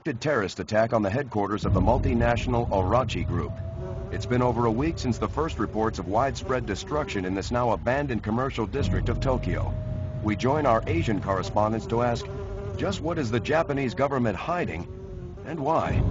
Terrorist attack on the headquarters of the multinational Orachi Group. It's been over a week since the first reports of widespread destruction in this now abandoned commercial district of Tokyo. We join our Asian correspondents to ask, just what is the Japanese government hiding, and why?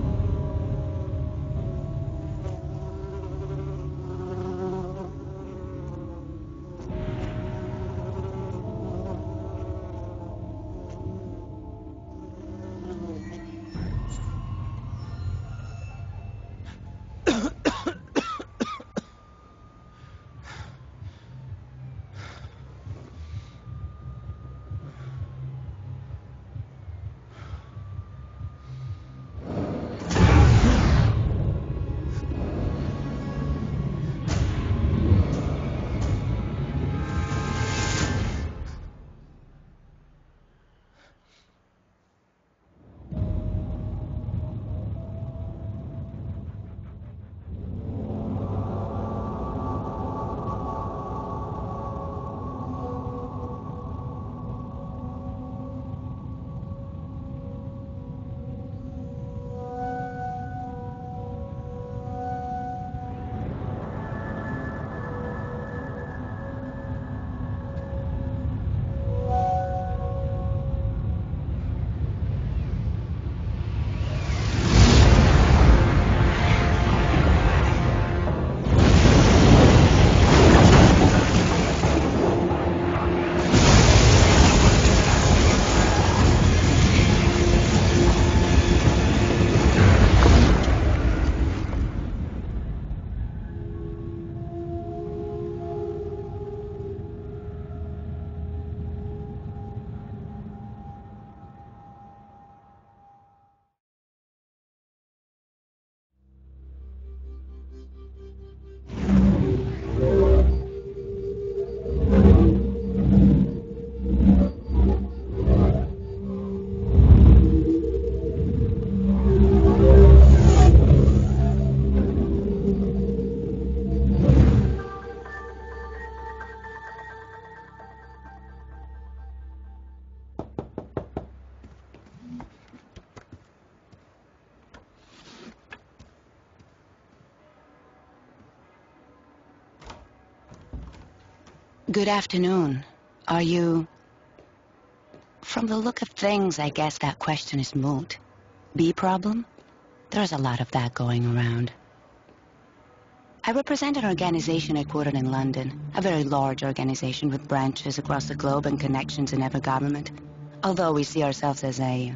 Good afternoon. Are you... From the look of things, I guess that question is moot. Bee problem? There's a lot of that going around. I represent an organization headquartered in London, a very large organization with branches across the globe and connections in every government, although we see ourselves as a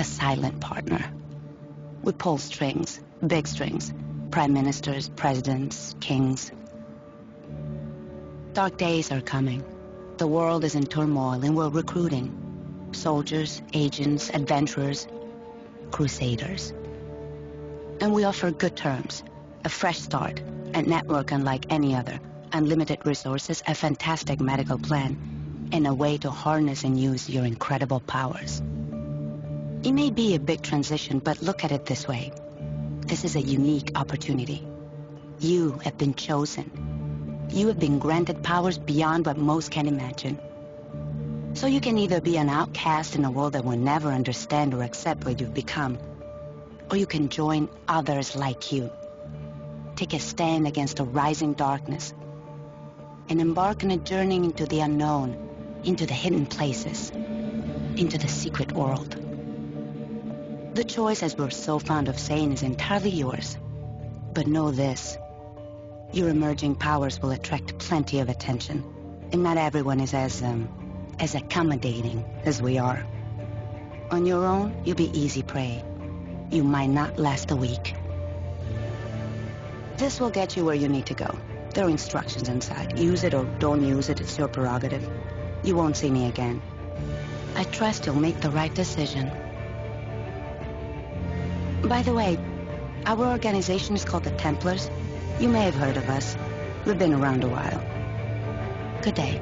silent partner. We pull strings, big strings, prime ministers, presidents, kings. Dark days are coming. The world is in turmoil and we're recruiting soldiers, agents, adventurers, crusaders. And we offer good terms, a fresh start, a network unlike any other, unlimited resources, a fantastic medical plan, and a way to harness and use your incredible powers. It may be a big transition, but look at it this way. This is a unique opportunity. You have been chosen. You have been granted powers beyond what most can imagine. So you can either be an outcast in a world that will never understand or accept what you've become, or you can join others like you. Take a stand against a rising darkness, and embark on a journey into the unknown, into the hidden places, into the secret world. The choice, as we're so fond of saying, is entirely yours. But know this. Your emerging powers will attract plenty of attention, and not everyone is as accommodating as we are. On your own, you'll be easy prey. You might not last a week. This will get you where you need to go. There are instructions inside. Use it or don't use it, it's your prerogative. You won't see me again. I trust you'll make the right decision. By the way, our organization is called the Templars. You may have heard of us. We've been around a while. Good day.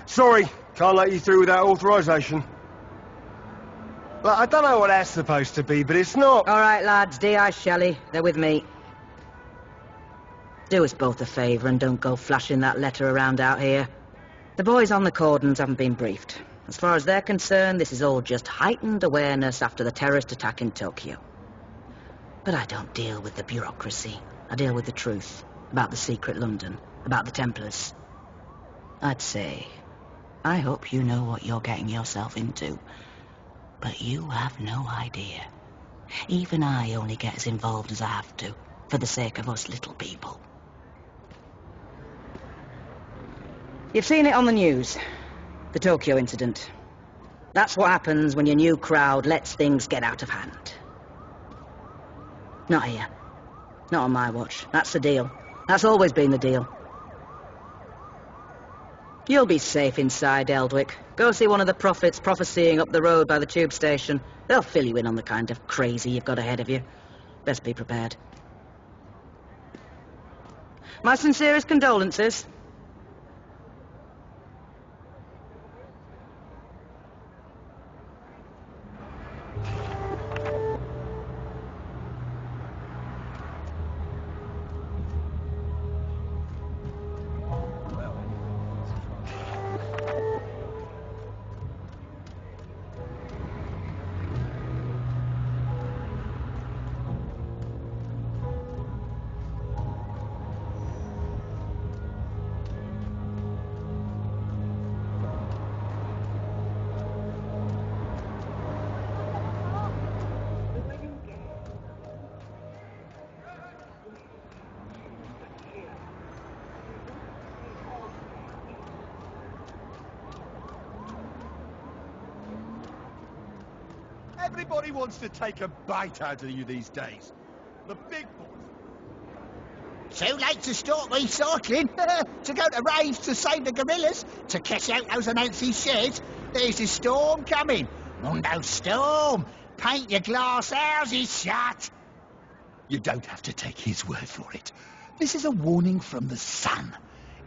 Sorry, can't let you through without authorization. Well, I don't know what that's supposed to be, but it's not. All right, lads, D.I. Shelley, they're with me. Do us both a favour and don't go flashing that letter around out here. The boys on the cordons haven't been briefed. As far as they're concerned, this is all just heightened awareness after the terrorist attack in Tokyo. But I don't deal with the bureaucracy. I deal with the truth about the secret London, about the Templars. I'd say, I hope you know what you're getting yourself into. But you have no idea. Even I only get as involved as I have to, for the sake of us little people. You've seen it on the news. The Tokyo incident. That's what happens when your new crowd lets things get out of hand. Not here. Not on my watch. That's the deal. That's always been the deal. You'll be safe inside, Eldwick. Go see one of the prophets prophesying up the road by the tube station. They'll fill you in on the kind of crazy you've got ahead of you. Best be prepared. My sincerest condolences. Everybody wants to take a bite out of you these days. The big boys. Too late to start recycling. To go to raves to save the gorillas. To cash out those Anansi shares. There's a storm coming. Mundo storm. Paint your glass houses shut. You don't have to take his word for it. This is a warning from the sun.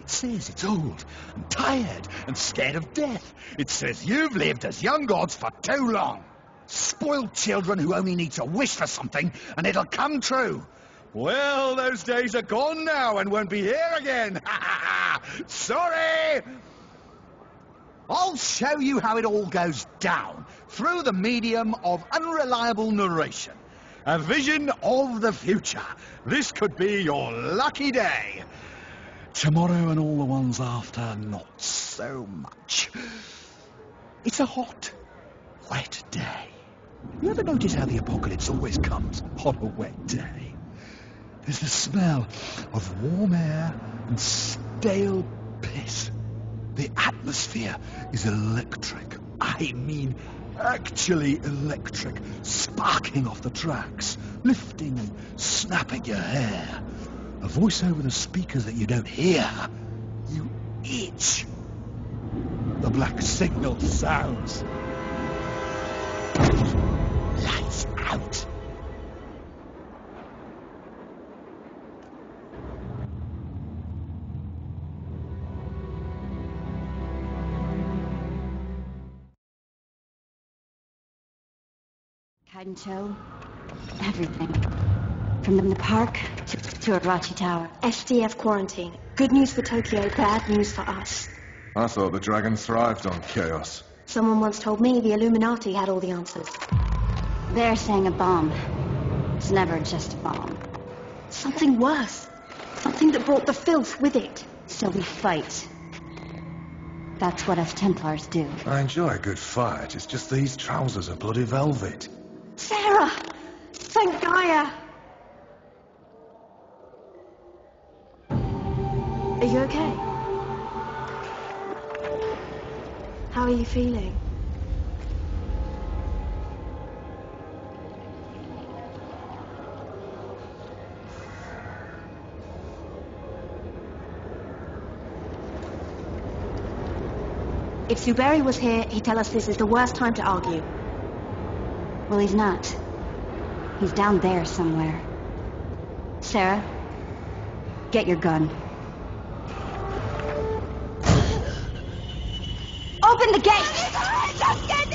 It says it's old and tired and scared of death. It says you've lived as young gods for too long. Spoiled children who only need to wish for something and it'll come true. Well, those days are gone now and won't be here again. Sorry! I'll show you how it all goes down through the medium of unreliable narration. A vision of the future. This could be your lucky day. Tomorrow and all the ones after, not so much. It's a hot, wet day. You ever notice how the apocalypse always comes on a wet day? There's the smell of warm air and stale piss. The atmosphere is electric. I mean, actually electric. Sparking off the tracks, lifting and snapping your hair. A voice over the speakers that you don't hear. You itch. The black signal sounds. Lights out. Kaito, everything. From the park to Arachi Tower. SDF quarantine. Good news for Tokyo, bad news for us. I thought the dragon thrived on chaos. Someone once told me the Illuminati had all the answers. They're saying a bomb. It's never just a bomb. Something worse. Something that brought the filth with it. So we fight. That's what us Templars do. I enjoy a good fight. It's just these trousers are bloody velvet. Sarah! Thank Gaia! Are you okay? How are you feeling? If Suberi was here, he'd tell us this is the worst time to argue. Well, he's not. He's down there somewhere. Sarah, get your gun. Open the gate! Just get in!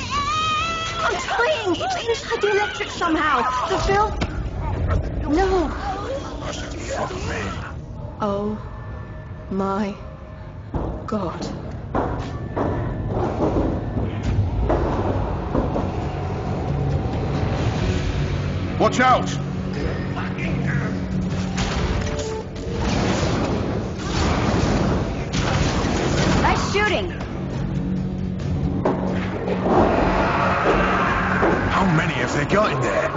I'm trying! It's inside the electric somehow. The film... No. Fuck me. Oh my God. Watch out! Nice shooting. How many have they got in there?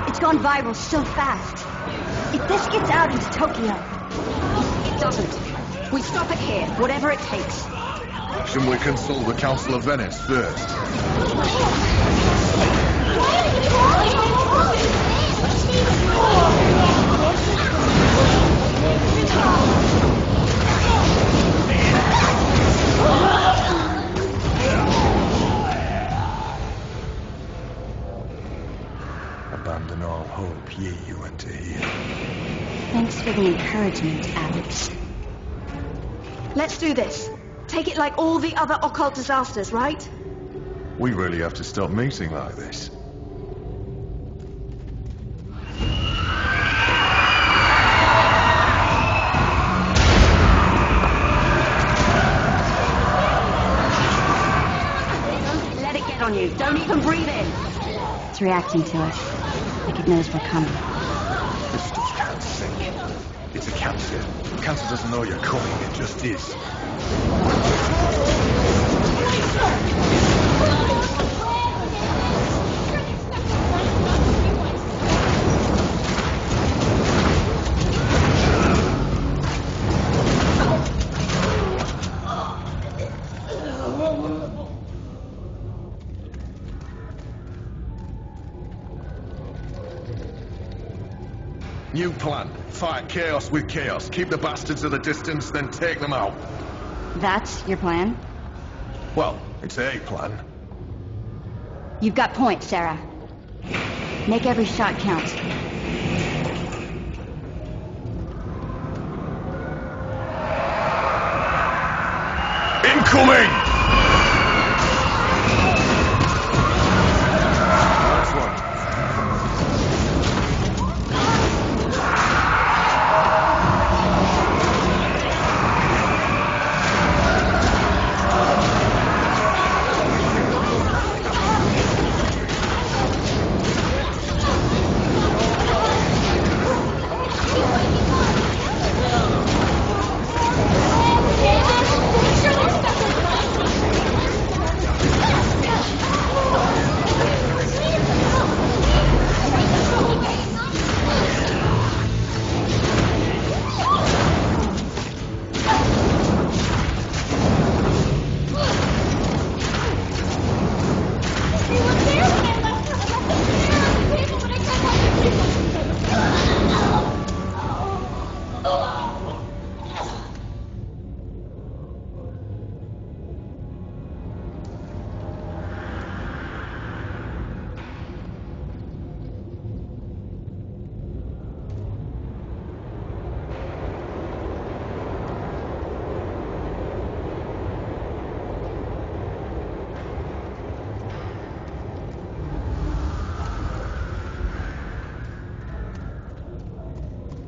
It's gone viral so fast. If this gets out into Tokyo... It doesn't. We stop it here, whatever it takes. Shouldn't we consult the Council of Venice first? Abandon all hope, ye you enter here. Thanks for the encouragement, Alex. Let's do this. Take it like all the other occult disasters, right? We really have to stop meeting like this. Don't let it get on you. Don't even breathe in. It's reacting to us. Like it knows we're coming. This stuff can't sink. It's a cancer. Cancer doesn't know you're coming, it just is. New plan. Fight chaos with chaos. Keep the bastards at a distance, then take them out. That's your plan? Well, it's a plan. You've got points, Sarah. Make every shot count. Incoming! Nice one.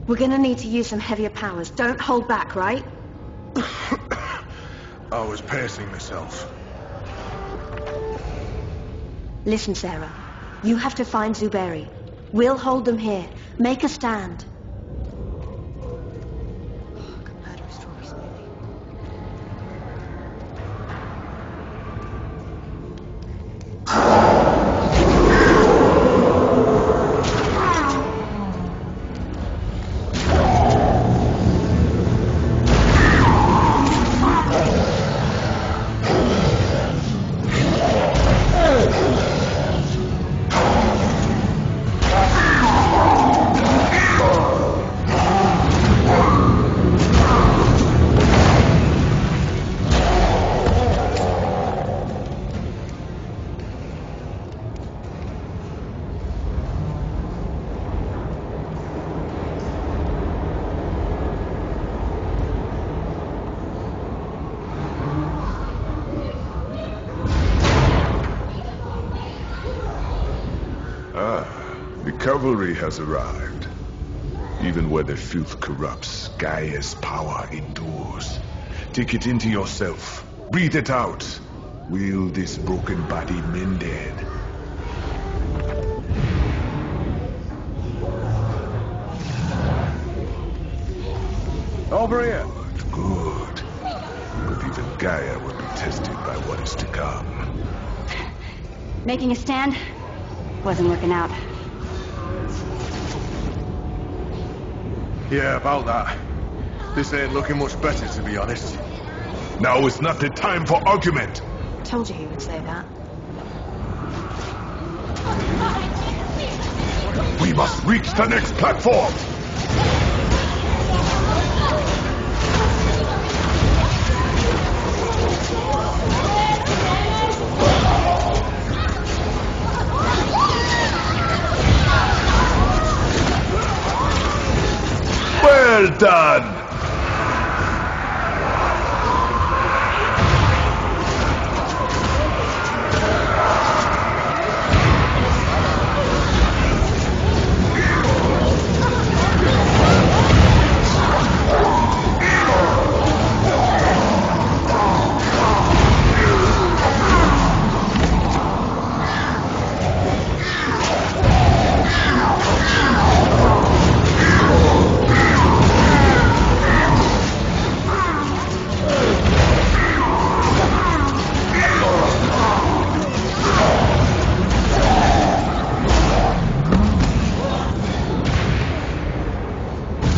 We're gonna need to use some heavier powers. Don't hold back, right? I was pacing myself. Listen, Sarah. You have to find Zuberi. We'll hold them here. Make a stand. cavalry has arrived. Even where the filth corrupts, Gaia's power endures. Take it into yourself. Breathe it out. Will this broken body mended? Over here. Good. But even Gaia will be tested by what is to come. Making a stand wasn't working out. Yeah, about that. This ain't looking much better, to be honest. Now is not the time for argument. Told you he would say that. We must reach the next platform. Well done!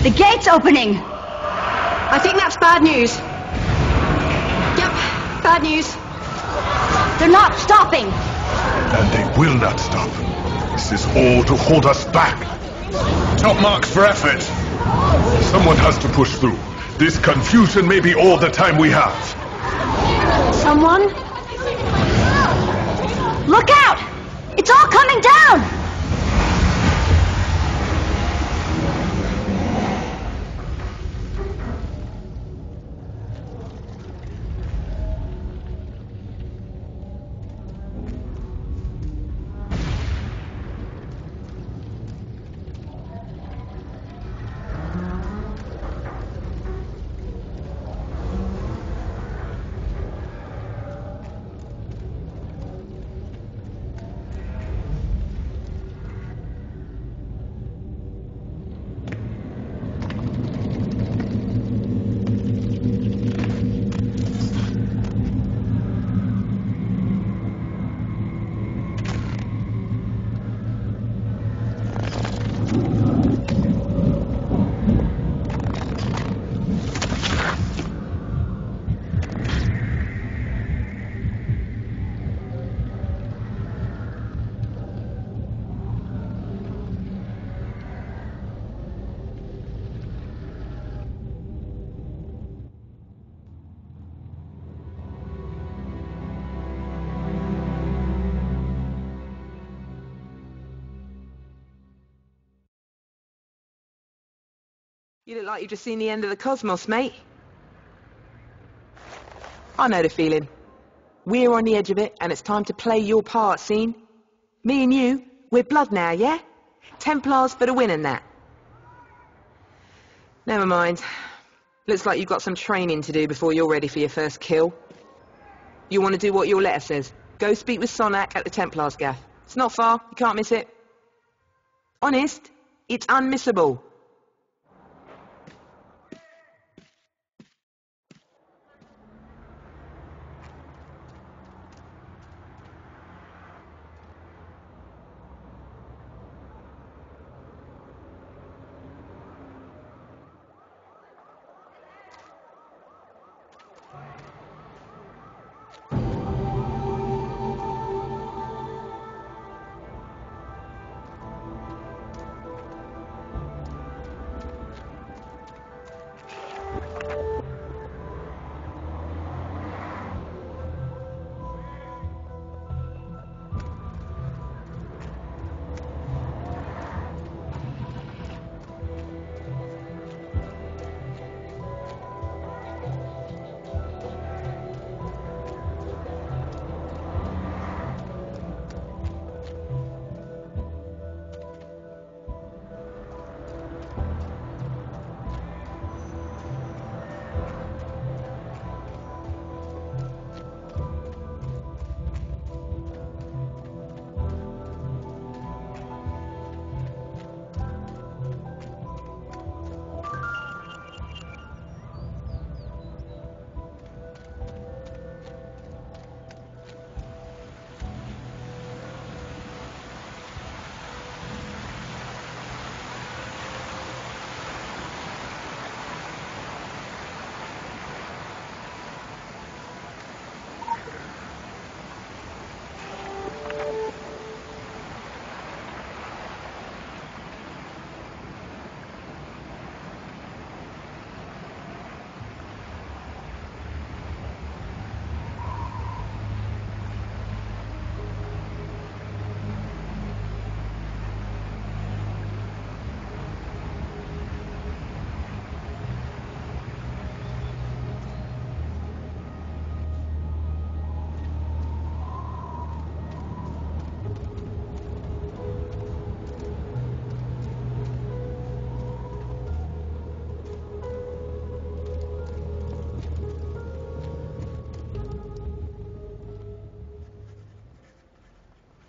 The gate's opening! I think that's bad news. Yep, bad news. They're not stopping! And they will not stop. This is all to hold us back. Top marks for effort. Someone has to push through. This confusion may be all the time we have. Someone? Look out! It's all coming down! You look like you've just seen the end of the cosmos, mate. I know the feeling. We're on the edge of it, and it's time to play your part, scene. Me and you, we're blood now, yeah? Templars for the win and that. Never mind. Looks like you've got some training to do before you're ready for your first kill. You want to do what your letter says. Go speak with Sonak at the Templars gaff. It's not far, you can't miss it. Honest, it's unmissable.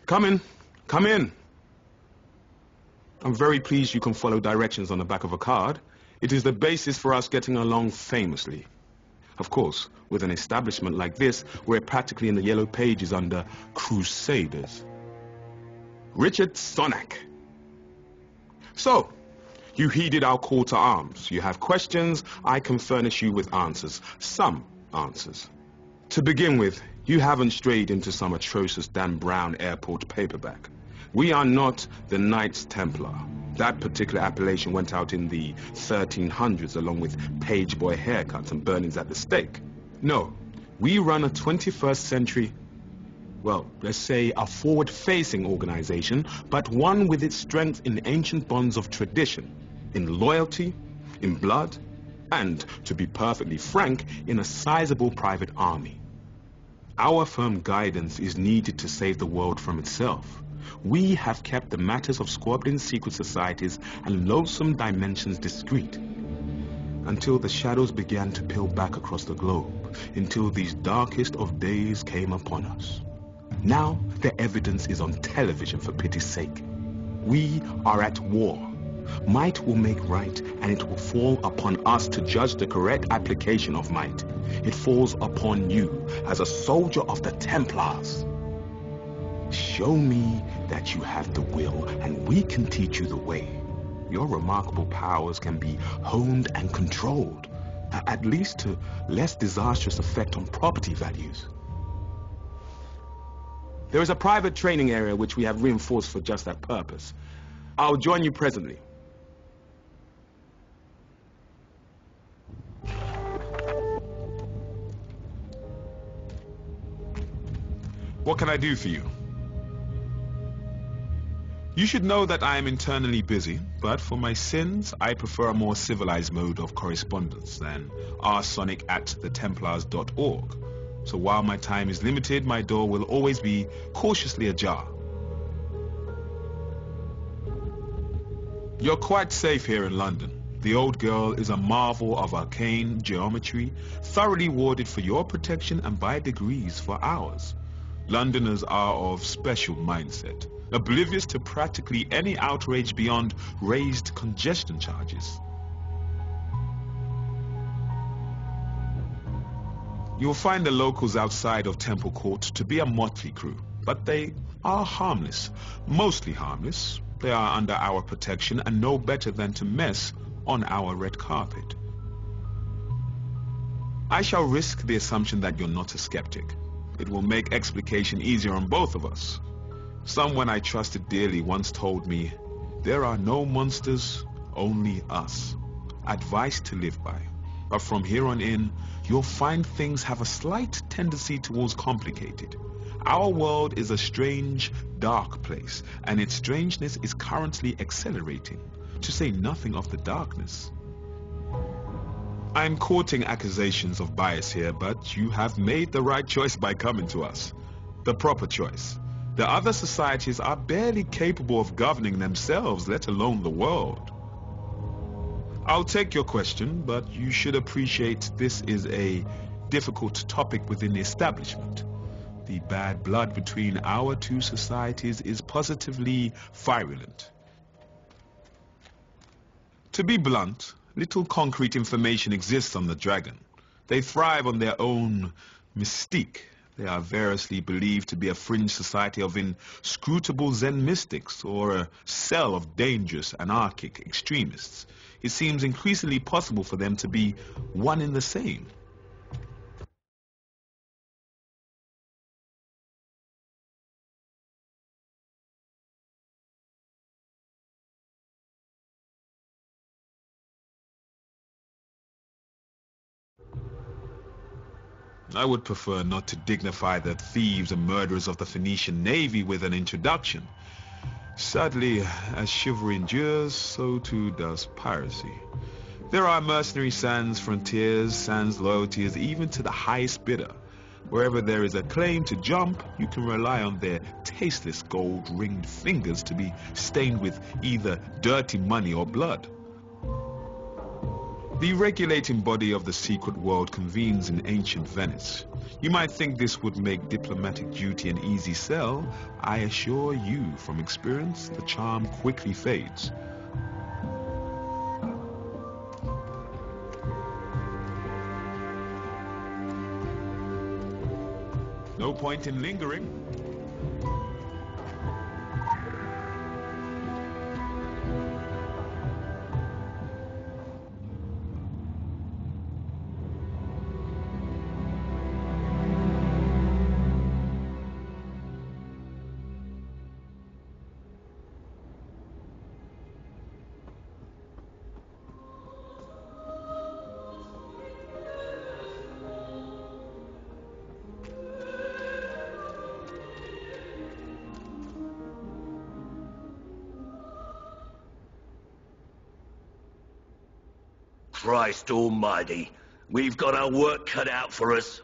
Come in. Come in. I'm very pleased you can follow directions on the back of a card. It is the basis for us getting along famously. Of course, with an establishment like this, we're practically in the yellow pages under Crusaders. Richard Sonak. So, you heeded our call to arms. You have questions, I can furnish you with answers. Some answers. To begin with, you haven't strayed into some atrocious Dan Brown airport paperback. We are not the Knights Templar. That particular appellation went out in the 1300s along with page boy haircuts and burnings at the stake. No, we run a 21st century, well, let's say a forward-facing organization, but one with its strength in ancient bonds of tradition, in loyalty, in blood, and, to be perfectly frank, in a sizable private army. Our firm guidance is needed to save the world from itself. We have kept the matters of squabbling secret societies and loathsome dimensions discreet, until the shadows began to peel back across the globe, until these darkest of days came upon us. Now the evidence is on television, for pity's sake. We are at war. Might will make right, and it will fall upon us to judge the correct application of might. It falls upon you as a soldier of the Templars. Show me that you have the will, and we can teach you the way. Your remarkable powers can be honed and controlled, at least to less disastrous effect on property values. There is a private training area which we have reinforced for just that purpose. I'll join you presently. What can I do for you? You should know that I am internally busy, but for my sins, I prefer a more civilized mode of correspondence than rsonic@thetemplars.org. So while my time is limited, my door will always be cautiously ajar. You're quite safe here in London. The old girl is a marvel of arcane geometry, thoroughly warded for your protection and by degrees for ours. Londoners are of special mindset, oblivious to practically any outrage beyond raised congestion charges. You'll find the locals outside of Temple Court to be a motley crew, but they are harmless, mostly harmless. They are under our protection and know better than to mess on our red carpet. I shall risk the assumption that you're not a skeptic. It will make explication easier on both of us. Someone I trusted dearly once told me, there are no monsters, only us. Advice to live by. But from here on in, you'll find things have a slight tendency towards complicated. Our world is a strange, dark place, and its strangeness is currently accelerating, to say nothing of the darkness. I'm courting accusations of bias here, but you have made the right choice by coming to us. The proper choice. The other societies are barely capable of governing themselves, let alone the world. I'll take your question, but you should appreciate this is a difficult topic within the establishment. The bad blood between our two societies is positively virulent. To be blunt, little concrete information exists on the Dragon. They thrive on their own mystique. They are variously believed to be a fringe society of inscrutable Zen mystics or a cell of dangerous anarchic extremists. It seems increasingly possible for them to be one and the same. I would prefer not to dignify the thieves and murderers of the Phoenician Navy with an introduction. Sadly, as chivalry endures, so too does piracy. There are mercenary sans frontiers, sans loyalties, even to the highest bidder. Wherever there is a claim to jump, you can rely on their tasteless gold-ringed fingers to be stained with either dirty money or blood. The regulating body of the secret world convenes in ancient Venice. You might think this would make diplomatic duty an easy sell. I assure you, from experience, the charm quickly fades. No point in lingering. Christ almighty, we've got our work cut out for us.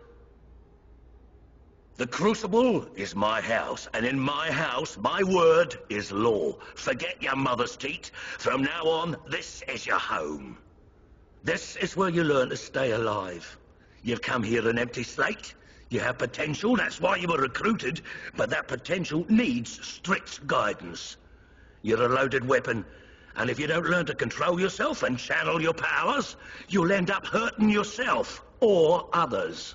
The Crucible is my house, and in my house, my word is law. Forget your mother's teat. From now on, this is your home. This is where you learn to stay alive. You've come here an empty slate. You have potential, that's why you were recruited, but that potential needs strict guidance. You're a loaded weapon, and if you don't learn to control yourself and channel your powers, you'll end up hurting yourself or others.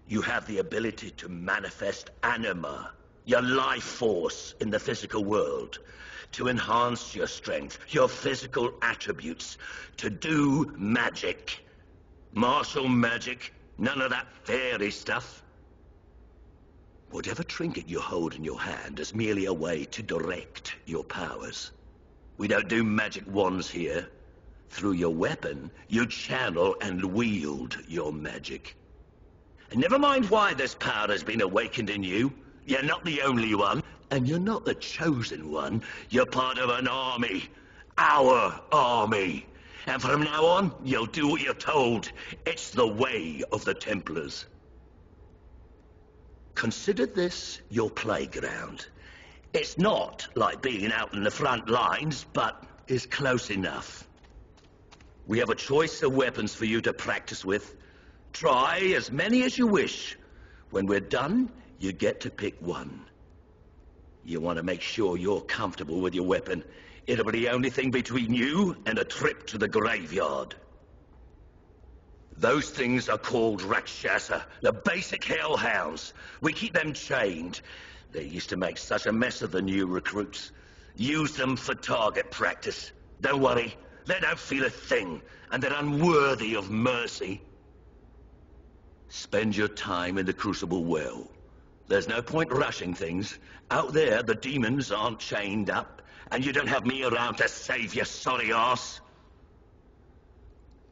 You have the ability to manifest anima, your life force in the physical world, to enhance your strength, your physical attributes, to do magic. Martial magic, none of that fairy stuff. Whatever trinket you hold in your hand is merely a way to direct your powers. We don't do magic wands here. Through your weapon, you channel and wield your magic. And never mind why this power has been awakened in you. You're not the only one, and you're not the chosen one. You're part of an army. Our army. And from now on, you'll do what you're told. It's the way of the Templars. Consider this your playground. It's not like being out in the front lines, but is close enough. We have a choice of weapons for you to practice with. Try as many as you wish. When we're done, you get to pick one. You want to make sure you're comfortable with your weapon. It'll be the only thing between you and a trip to the graveyard. Those things are called Rakshasa, the basic hellhounds. We keep them chained. They used to make such a mess of the new recruits. Use them for target practice. Don't worry, they don't feel a thing, and they're unworthy of mercy. Spend your time in the Crucible well. There's no point rushing things. Out there, the demons aren't chained up, and you don't have me around to save your sorry ass.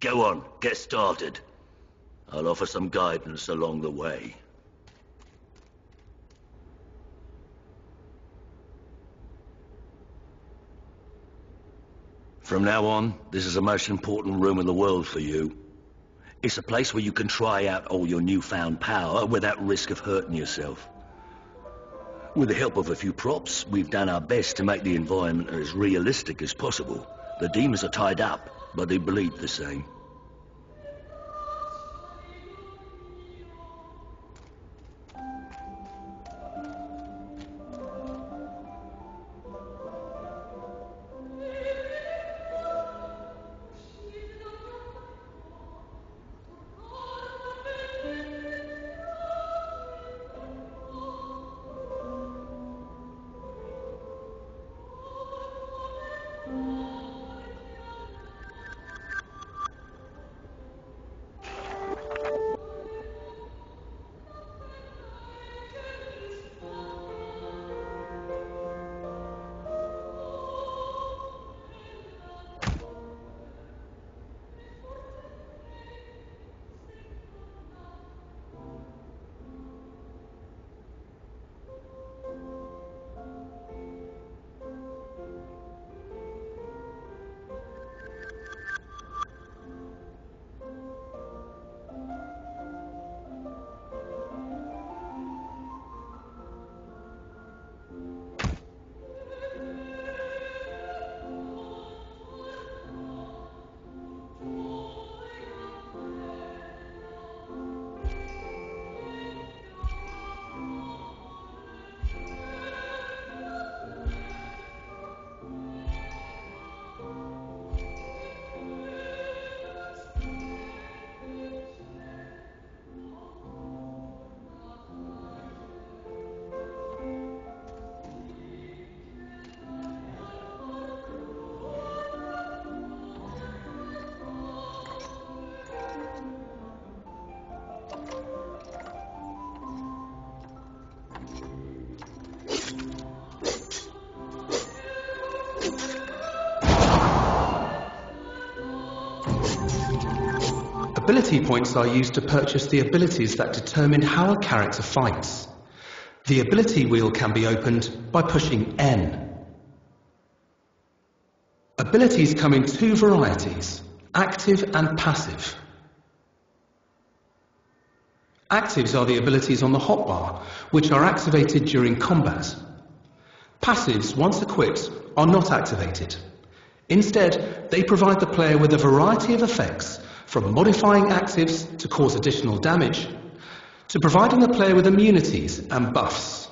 Go on, get started. I'll offer some guidance along the way. From now on, this is the most important room in the world for you. It's a place where you can try out all your newfound power without risk of hurting yourself. With the help of a few props, we've done our best to make the environment as realistic as possible. The demons are tied up, but they bleed the same. Ability points are used to purchase the abilities that determine how a character fights. The ability wheel can be opened by pushing N. Abilities come in two varieties, active and passive. Actives are the abilities on the hotbar, which are activated during combat. Passives, once equipped, are not activated. Instead, they provide the player with a variety of effects, from modifying actives to cause additional damage, to providing the player with immunities and buffs.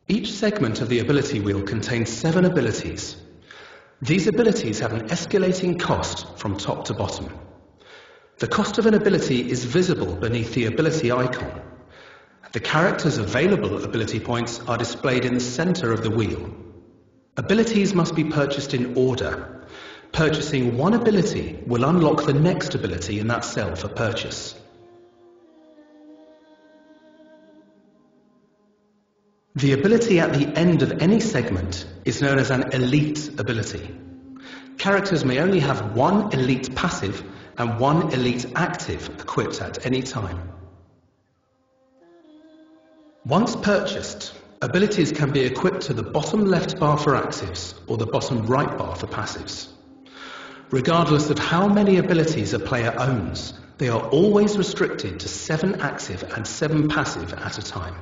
Each segment of the ability wheel contains 7 abilities. These abilities have an escalating cost from top to bottom. The cost of an ability is visible beneath the ability icon. The character's available ability points are displayed in the center of the wheel. Abilities must be purchased in order. Purchasing one ability will unlock the next ability in that cell for purchase. The ability at the end of any segment is known as an elite ability. Characters may only have one elite passive and one elite active equipped at any time. Once purchased, abilities can be equipped to the bottom left bar for actives or the bottom right bar for passives. Regardless of how many abilities a player owns, they are always restricted to 7 active and 7 passive at a time.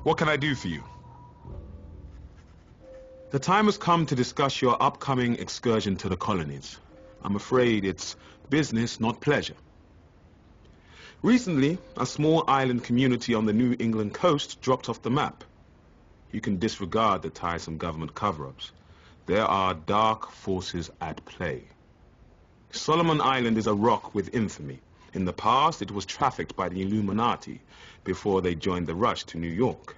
What can I do for you? The time has come to discuss your upcoming excursion to the colonies. I'm afraid it's business, not pleasure. Recently, a small island community on the New England coast dropped off the map. You can disregard the tiresome government cover-ups. There are dark forces at play. Solomon Island is a rock with infamy. In the past, it was trafficked by the Illuminati before they joined the rush to New York.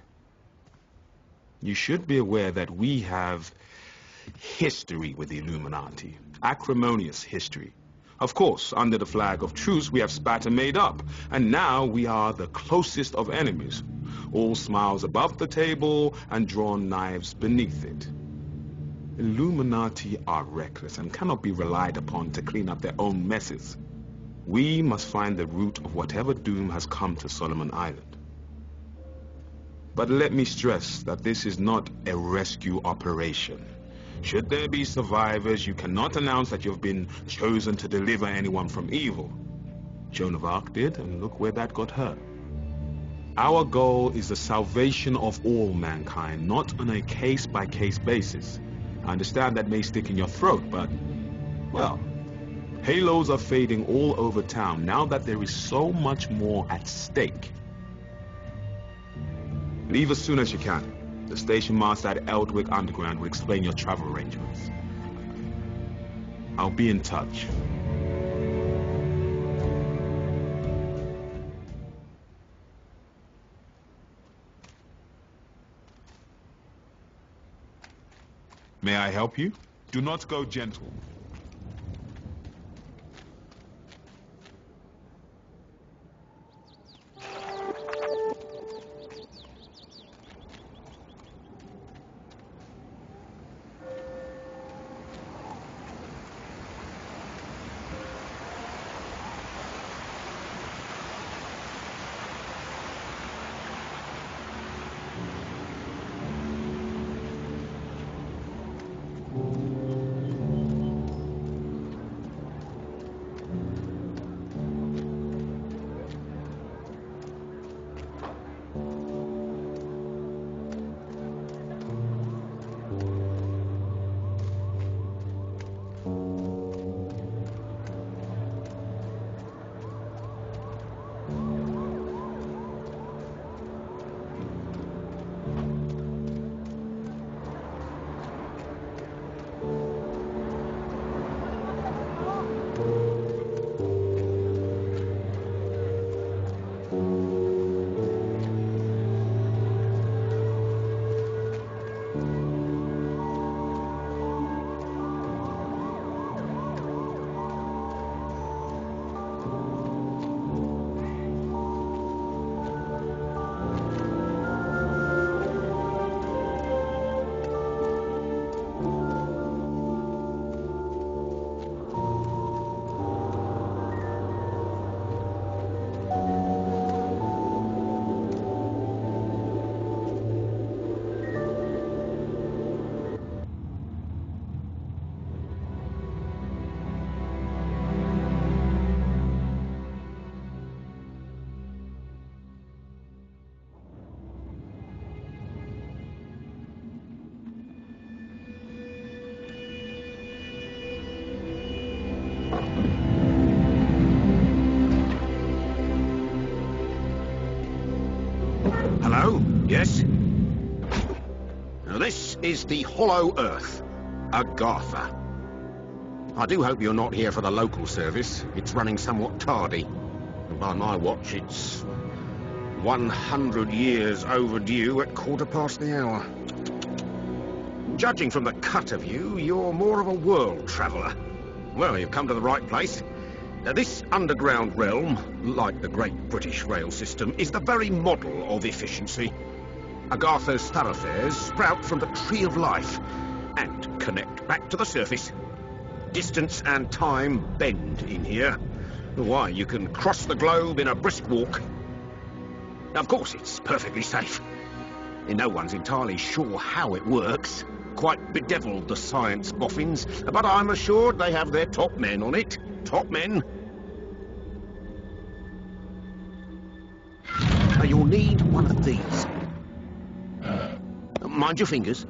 You should be aware that we have history with the Illuminati, acrimonious history. Of course, under the flag of truce, we have spat and made up, and now we are the closest of enemies. All smiles above the table and drawn knives beneath it. Illuminati are reckless and cannot be relied upon to clean up their own messes. We must find the root of whatever doom has come to Solomon Island. But let me stress that this is not a rescue operation. Should there be survivors, you cannot announce that you've been chosen to deliver anyone from evil. Joan of Arc did, and look where that got her. Our goal is the salvation of all mankind, not on a case-by-case basis. I understand that may stick in your throat, but, well, halos are fading all over town now that there is so much more at stake. Leave as soon as you can. The station master at Eldwick Underground will explain your travel arrangements. I'll be in touch. May I help you? Do not go gentle. Hello? Yes? Now this is the Hollow Earth, Agartha. I do hope you're not here for the local service. It's running somewhat tardy. And by my watch, it's 100 years overdue at 1:15. Judging from the cut of you, you're more of a world traveller. Well, you've come to the right place. Now, this underground realm, like the great British rail system, is the very model of efficiency. Agartha's thoroughfares sprout from the Tree of Life and connect back to the surface. Distance and time bend in here. Why, you can cross the globe in a brisk walk. Now, of course, it's perfectly safe. No one's entirely sure how it works. Quite bedeviled, the science boffins, but I'm assured they have their top men on it. Top men. Now, you'll need one of these. Mind your fingers.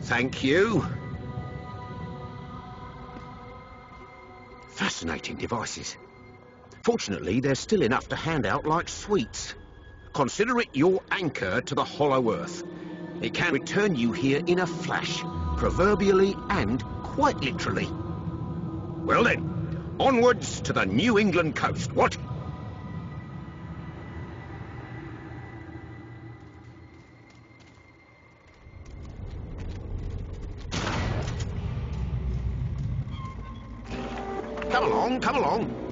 Thank you. Fascinating devices. Fortunately, there's still enough to hand out like sweets. Consider it your anchor to the hollow earth. It can return you here in a flash, proverbially and quite literally. Well then, onwards to the New England coast, what? Come along, come along.